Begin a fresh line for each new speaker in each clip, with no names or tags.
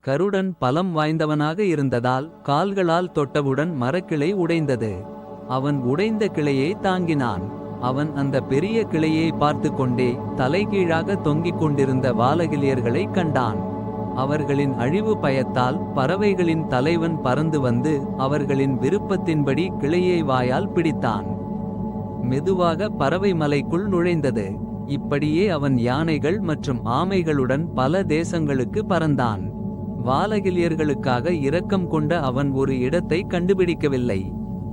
கருடன் பலம் வாய்ந்தவனாக இருந்ததால் கால்களால் தொட்டவுடன் மரக்கிளை உடைந்தது. அவன் உடைந்த கிளையை தாங்கினான். அவன் அந்த பெரிய கிளையை பார்த்து கொண்டே தலைகீழாக தொங்கிக் கொண்டிருந்த வாலகிலியர்களை கண்டான். அவர்களின் அழிவு பயத்தால் பறவைகளின் தலைவன் பறந்து வந்து அவர்களின் விருப்பத்தின்படி கிளையை வாயால் பிடித்தான். மெதுவாக பறவை மலைக்குள் நுழைந்தது. இப்படியே அவன் யானைகள் மற்றும் ஆமைகளுடன் பல தேசங்களுக்கு பறந்தான். வாலகிலியர்களுக்காக இரக்கம் கொண்ட அவன் ஒரு இடத்தை கண்டுபிடிக்கவில்லை.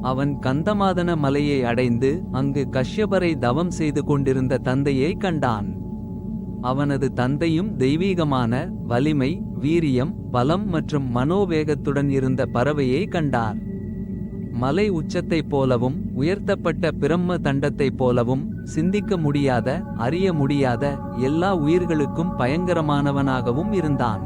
அவன் கந்தமாதன மலையை அடைந்து அங்கு கஷ்யபரை தவம் செய்து கொண்டிருந்த தந்தையை கண்டான். அவனது தந்தையும் தெய்வீகமான வலிமை, வீரியம், பலம் மற்றும் மனோவேகத்துடன் இருந்த பறவையை கண்டார். மலை உச்சத்தைப் போலவும் உயர்த்தப்பட்ட பிரம்ம தண்டத்தைப் போலவும் சிந்திக்க முடியாத, அறிய முடியாத எல்லா உயிர்களுக்கும் பயங்கரமானவனாகவும் இருந்தான்.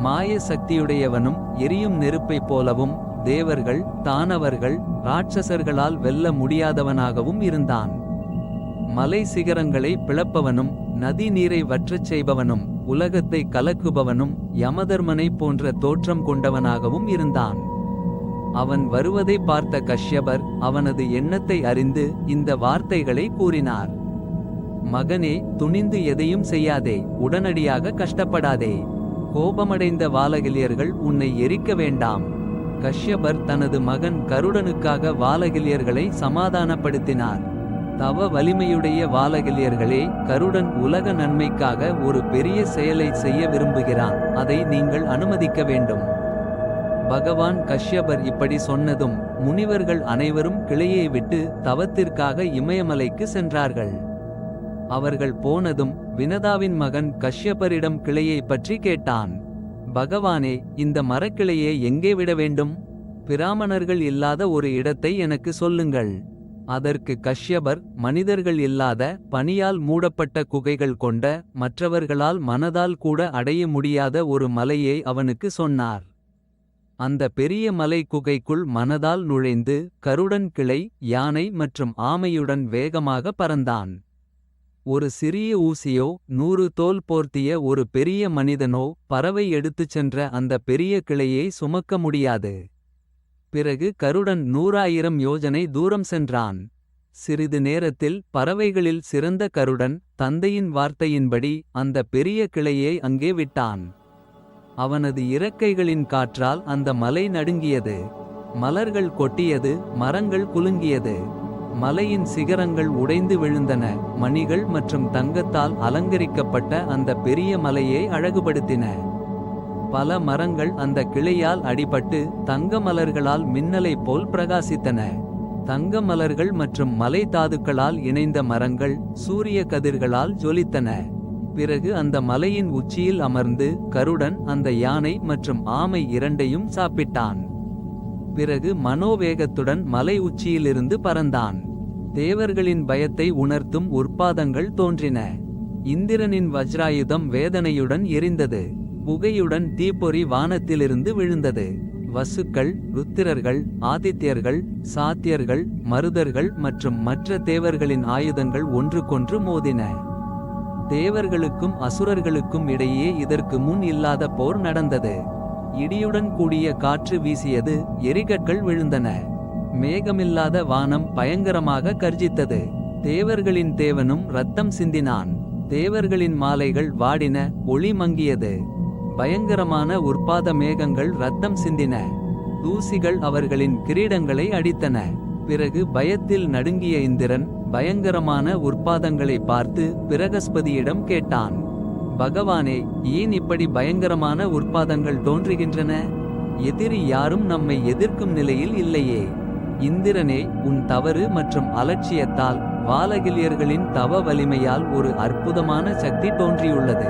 மாய சக்தியுடையவனும் எரியும் நெருப்பைப் போலவும் தேவர்கள், தானவர்கள், ராட்சசர்களால் வெல்ல முடியாதவனாகவும் இருந்தான். மலை சிகரங்களை பிளப்பவனும் நதி நீரை வற்றச் செய்பவனும் உலகத்தை கலக்குபவனும் யமதர்மனை போன்ற தோற்றம் கொண்டவனாகவும் இருந்தான். அவன் வருவதை பார்த்த கஷ்யபர் அவனது எண்ணத்தை அறிந்து இந்த வார்த்தைகளை கூறினார். மகனே, துணிந்து எதையும் செய்யாதே, உடனடியாக கஷ்டப்படாதே. கோபமடைந்த வாலகிலியர்கள் உன்னை எரிக்க வேண்டாம். கஷ்யபர் தனது மகன் கருடனுக்காக வாலகிலியர்களை சமாதானப்படுத்தினார். தவ வலிமையுடைய வாலகிலியர்களே, கருடன் உலக நன்மைக்காக ஒரு பெரிய செயலை செய்ய விரும்புகிறான். அதை நீங்கள் அனுமதிக்க வேண்டும். பகவான் கஷ்யபர் இப்படி சொன்னதும் முனிவர்கள் அனைவரும் கிளையை விட்டு தவத்திற்காக இமயமலைக்கு சென்றார்கள். அவர்கள் போனதும் வினதாவின் மகன் கஷ்யபரிடம் கிளையை பற்றி கேட்டான். பகவானே, இந்த மரக்கிளையை எங்கே விட வேண்டும்? பிராமணர்கள் இல்லாத ஒரு இடத்தை எனக்கு சொல்லுங்கள். அதற்கு கஷ்யபர் மனிதர்கள் இல்லாத பனியால் மூடப்பட்ட குகைகள் கொண்ட மற்றவர்களால் மனதால் கூட அடைய முடியாத ஒரு மலையை அவனுக்கு சொன்னார். அந்த பெரிய மலை குகைக்குள் மனதால் நுழைந்து கருடன் கிளை, யானை மற்றும் ஆமையுடன் வேகமாக பறந்தான். ஒரு சிறிய ஊசியோ 100 தோல் போர்த்திய ஒரு பெரிய மனிதனோ பறவை எடுத்துச் சென்ற அந்த பெரிய கிளையை சுமக்க முடியாது. பிறகு கருடன் 100,000 யோஜனை தூரம் சென்றான். சிறிது நேரத்தில் பறவைகளில் சிறந்த கருடன் தந்தையின் வார்த்தையின்படி அந்த பெரிய கிளையை அங்கே விட்டான். அவனது இறக்கைகளின் காற்றால் அந்த மலை நடுங்கியது. மலர்கள் கொட்டியது, மரங்கள் குலுங்கியது. மலையின் சிகரங்கள் உடைந்து விழுந்தன. மணிகள் மற்றும் தங்கத்தால் அலங்கரிக்கப்பட்ட அந்த பெரிய மலையை அழகுபடுத்தின. பல மரங்கள் அந்த கிளையால் அடிபட்டு தங்க மலர்களால் மின்னலைப் போல் பிரகாசித்தன. தங்க மலர்கள் மற்றும் மலை தாதுக்களால் இணைந்த மரங்கள் சூரிய கதிர்களால் ஜொலித்தன. பிறகு அந்த மலையின் உச்சியில் அமர்ந்து கருடன் அந்த யானை மற்றும் ஆமை இரண்டையும் சாப்பிட்டான். பிறகு மனோவேகத்துடன் மலை உச்சியிலிருந்து பறந்தான். தேவர்களின் பயத்தை உணர்த்தும் உற்பாதங்கள் தோன்றின. இந்திரனின் வஜ்ராயுதம் வேதனையுடன் எரிந்தது. புகையுடன் தீப்பொறி வானத்திலிருந்து விழுந்தது. வசுக்கள், ருத்திரர்கள், ஆதித்யர்கள், சாத்தியர்கள், மருதர்கள் மற்றும் மற்ற தேவர்களின் ஆயுதங்கள் ஒன்றுக்கொன்று மோதின. தேவர்களுக்கும் அசுரர்களுக்கும் இடையே இதற்கு முன் இல்லாத போர் நடந்தது. இடியுடன் கூடிய காற்று வீசியது, எரிகற்கள் விழுந்தன. மேகமில்லாத வானம் பயங்கரமாக கர்ஜித்தது. தேவர்களின் தேவனும் இரத்தம் சிந்தினான். தேவர்களின் மாலைகள் வாடின, ஒளி மங்கியது. பயங்கரமான உற்பாத மேகங்கள் இரத்தம் சிந்தின. தூசிகள் அவர்களின் கிரீடங்களை அடித்தன. பிறகு பயத்தில் நடுங்கிய இந்திரன் பயங்கரமான உற்பாதங்களை பார்த்து பிரகஸ்பதியிடம் கேட்டான். பகவானே, ஏன் இப்படி பயங்கரமான உற்பாதங்கள் தோன்றுகின்றன? எதிரி யாரும் நம்மை எதிர்க்கும் நிலையில் இல்லையே. இந்திரனே, உன் தவறு மற்றும் அலட்சியத்தால் வாலகிலியர்களின் தவ வலிமையால் ஒரு அற்புதமான சக்தி தோன்றியுள்ளது.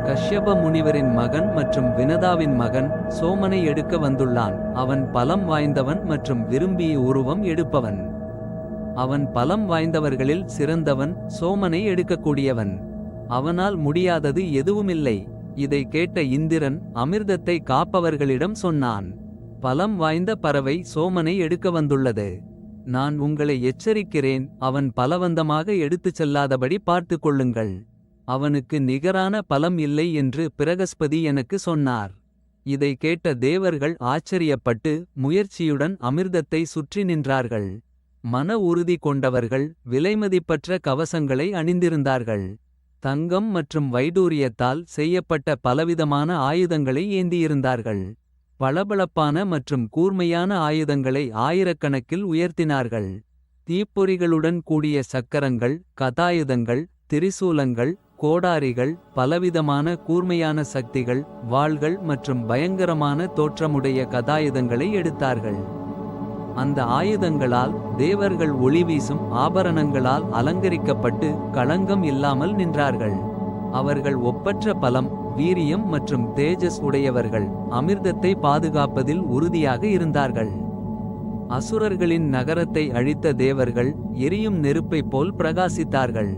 கஷ்யப முனிவரின் மகன் மற்றும் வினதாவின் மகன் சோமனை எடுக்க வந்துள்ளான். அவன் பலம் வாய்ந்தவன் மற்றும் விரும்பிய உருவம் எடுப்பவன். அவன் பலம் வாய்ந்தவர்களில் சிறந்தவன், சோமனை எடுக்கக்கூடியவன். அவனால் முடியாதது எதுவுமில்லை. இதை கேட்ட இந்திரன் அமிர்தத்தை காப்பவர்களிடம் சொன்னான். பலம் வாய்ந்த பறவை சோமனை எடுக்க வந்துள்ளது. நான் உங்களை எச்சரிக்கிறேன், அவன் பலவந்தமாக எடுத்துச் செல்லாதபடி பார்த்து கொள்ளுங்கள். அவனுக்கு நிகரான பலம் இல்லை என்று பிரகஸ்பதி எனக்கு சொன்னார். இதை கேட்ட தேவர்கள் ஆச்சரியப்பட்டு முயற்சியுடன் அமிர்தத்தை சுற்றி நின்றார்கள். மன உறுதி கொண்டவர்கள் விலைமதிப்பற்ற கவசங்களை அணிந்திருந்தார்கள். தங்கம் மற்றும் வைடூரியத்தால் செய்யப்பட்ட பலவிதமான ஆயுதங்களை ஏந்தியிருந்தார்கள். பளபளப்பான மற்றும் கூர்மையான ஆயுதங்களை ஆயிரக்கணக்கில் உயர்த்தினார்கள். தீப்பொறிகளுடன் கூடிய சக்கரங்கள், கதாயுதங்கள், திரிசூலங்கள், கோடாரிகள், பலவிதமான கூர்மையான சக்திகள், வாள்கள் மற்றும் பயங்கரமான தோற்றமுடைய கதாயுதங்களை எடுத்தார்கள். அந்த ஆயுதங்களால் தேவர்கள் ஒளிவீசும் ஆபரணங்களால் அலங்கரிக்கப்பட்டு களங்கம் இல்லாமல் நின்றார்கள். அவர்கள் ஒப்பற்ற பலம், வீரியம் மற்றும் தேஜஸ் உடையவர்கள். அமிர்தத்தை பாதுகாப்பதில் உறுதியாக இருந்தார்கள். அசுரர்களின் நகரத்தை அழித்த தேவர்கள் எரியும் நெருப்பைப் போல் பிரகாசித்தார்கள்.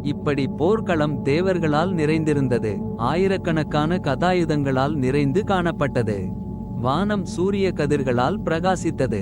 இப்படி போர்க்களம் தேவர்களால் நிறைந்திருந்தது. ஆயிரக்கணக்கான கதாயுதங்களால் நிறைந்து காணப்பட்டது. வானம் சூரிய கதிர்களால் பிரகாசித்தது.